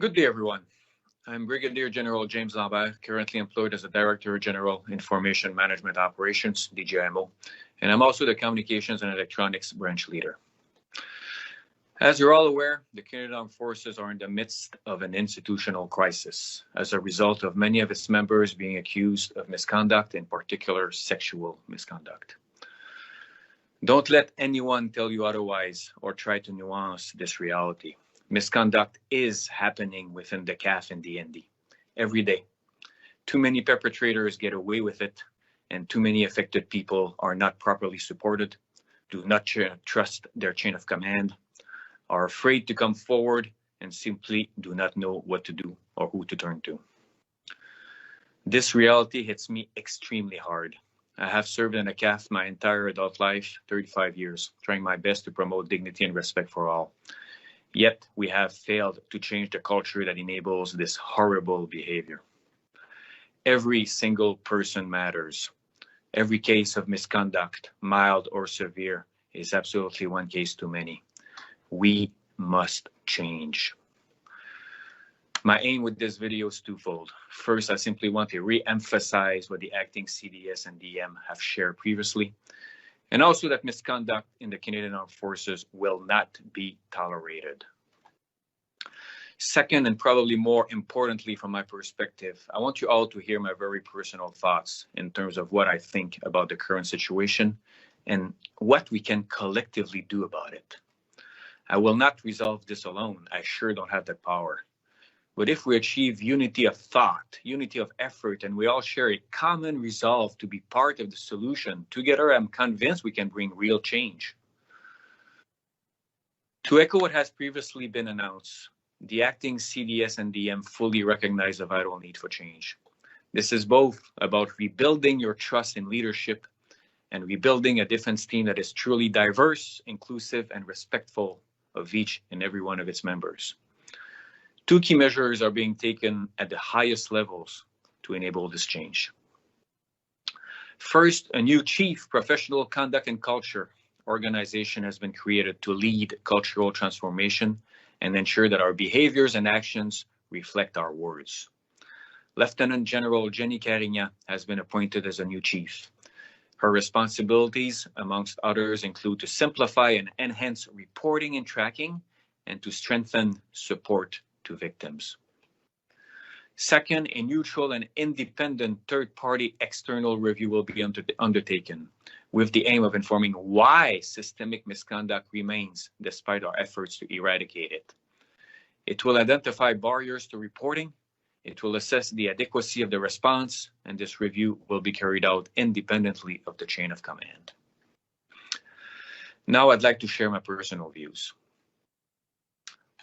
Good day, everyone. I'm Brigadier General James Lambert, currently employed as a Director General Information Management Operations, DGIMO, and I'm also the Communications and Electronics Branch Leader. As you're all aware, the Canadian Armed Forces are in the midst of an institutional crisis as a result of many of its members being accused of misconduct, in particular sexual misconduct. Don't let anyone tell you otherwise or try to nuance this reality. Misconduct is happening within the CAF and DND every day. Too many perpetrators get away with it, and too many affected people are not properly supported, do not trust their chain of command, are afraid to come forward, and simply do not know what to do or who to turn to. This reality hits me extremely hard. I have served in a CAF my entire adult life, 35 years, trying my best to promote dignity and respect for all. Yet we have failed to change the culture that enables this horrible behavior. Every single person matters. Every case of misconduct, mild or severe, is absolutely one case too many. We must change. My aim with this video is twofold. First, I simply want to re-emphasize what the acting CDS and DM have shared previously, and also that misconduct in the Canadian Armed Forces will not be tolerated. Second, and probably more importantly from my perspective, I want you all to hear my very personal thoughts in terms of what I think about the current situation and what we can collectively do about it. I will not resolve this alone. I sure don't have that power. But if we achieve unity of thought, unity of effort, and we all share a common resolve to be part of the solution, together I'm convinced we can bring real change. To echo what has previously been announced, the acting CDS and DM fully recognize the vital need for change. This is both about rebuilding your trust in leadership and rebuilding a defense team that is truly diverse, inclusive, and respectful of each and every one of its members. Two key measures are being taken at the highest levels to enable this change. First, a new Chief Professional Conduct and Culture organization has been created to lead cultural transformation and ensure that our behaviors and actions reflect our words. Lieutenant General Jenny Carignan has been appointed as a new chief. Her responsibilities, amongst others, include to simplify and enhance reporting and tracking and to strengthen support to victims. Second, a neutral and independent third-party external review will be undertaken with the aim of informing why systemic misconduct remains despite our efforts to eradicate it. It will identify barriers to reporting. It will assess the adequacy of the response, and this review will be carried out independently of the chain of command. Now I'd like to share my personal views.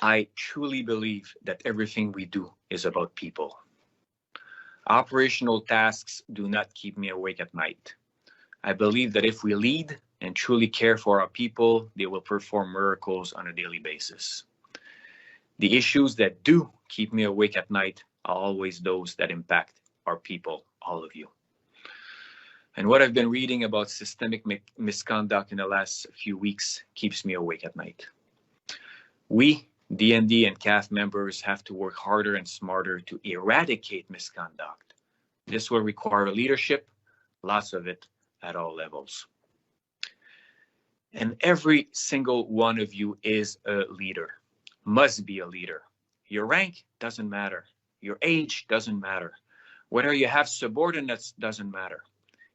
I truly believe that everything we do is about people. Operational tasks do not keep me awake at night. I believe that if we lead and truly care for our people, they will perform miracles on a daily basis. The issues that do keep me awake at night are always those that impact our people, all of you. And what I've been reading about systemic misconduct in the last few weeks keeps me awake at night. We, DND and CAF members, have to work harder and smarter to eradicate misconduct. This will require leadership, lots of it, at all levels. And every single one of you is a leader, must be a leader. Your rank doesn't matter. Your age doesn't matter. Whether you have subordinates doesn't matter.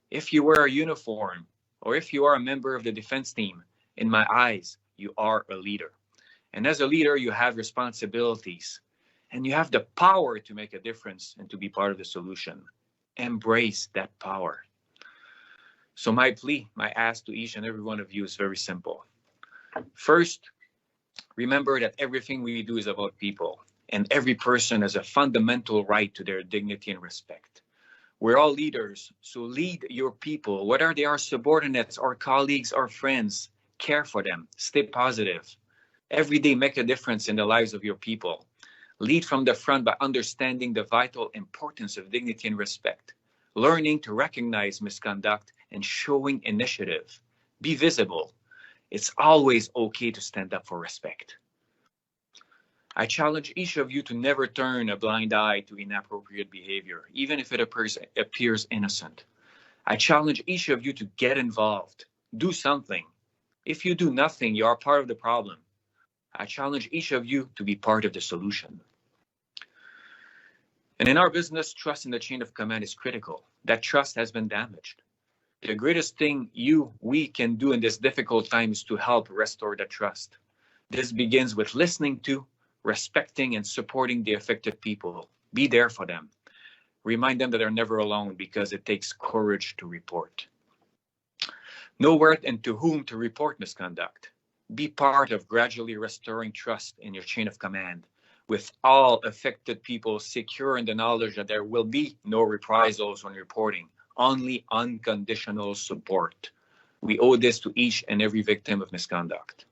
If you wear a uniform or if you are a member of the defense team, in my eyes, you are a leader. And as a leader, you have responsibilities and you have the power to make a difference and to be part of the solution. Embrace that power. So my plea, my ask to each and every one of you is very simple. First, remember that everything we do is about people, and every person has a fundamental right to their dignity and respect. We're all leaders, so lead your people, whether they are subordinates or colleagues or friends. Care for them, stay positive. Every day make a difference in the lives of your people. Lead from the front by understanding the vital importance of dignity and respect, learning to recognize misconduct and showing initiative. Be visible. It's always okay to stand up for respect. I challenge each of you to never turn a blind eye to inappropriate behavior, even if it appears innocent. I challenge each of you to get involved, do something. If you do nothing, you are part of the problem. I challenge each of you to be part of the solution. And in our business, trust in the chain of command is critical. That trust has been damaged. The greatest thing we can do in this difficult time is to help restore that trust. This begins with listening to, respecting, and supporting the affected people. Be there for them. Remind them that they're never alone because it takes courage to report. Know where and to whom to report misconduct. Be part of gradually restoring trust in your chain of command, with all affected people secure in the knowledge that there will be no reprisals when reporting, only unconditional support. We owe this to each and every victim of misconduct.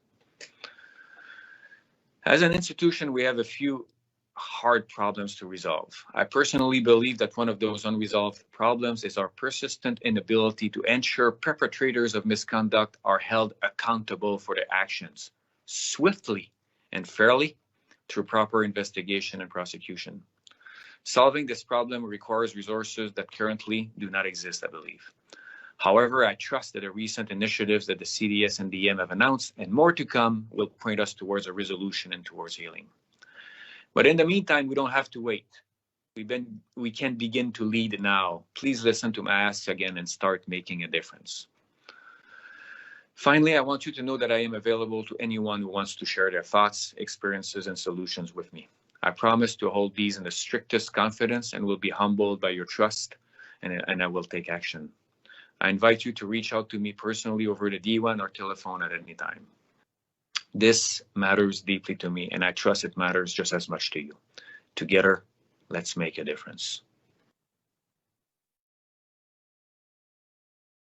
As an institution, we have a few hard problems to resolve. I personally believe that one of those unresolved problems is our persistent inability to ensure perpetrators of misconduct are held accountable for their actions swiftly and fairly through proper investigation and prosecution. Solving this problem requires resources that currently do not exist, I believe. However, I trust that the recent initiatives that the CDS and DM have announced, and more to come, will point us towards a resolution and towards healing. But in the meantime, we don't have to wait. We can begin to lead now. Please listen to my asks again and start making a difference. Finally, I want you to know that I am available to anyone who wants to share their thoughts, experiences, and solutions with me. I promise to hold these in the strictest confidence and will be humbled by your trust, and I will take action. I invite you to reach out to me personally over the D1 or telephone at any time. This matters deeply to me, and I trust it matters just as much to you. Together, let's make a difference.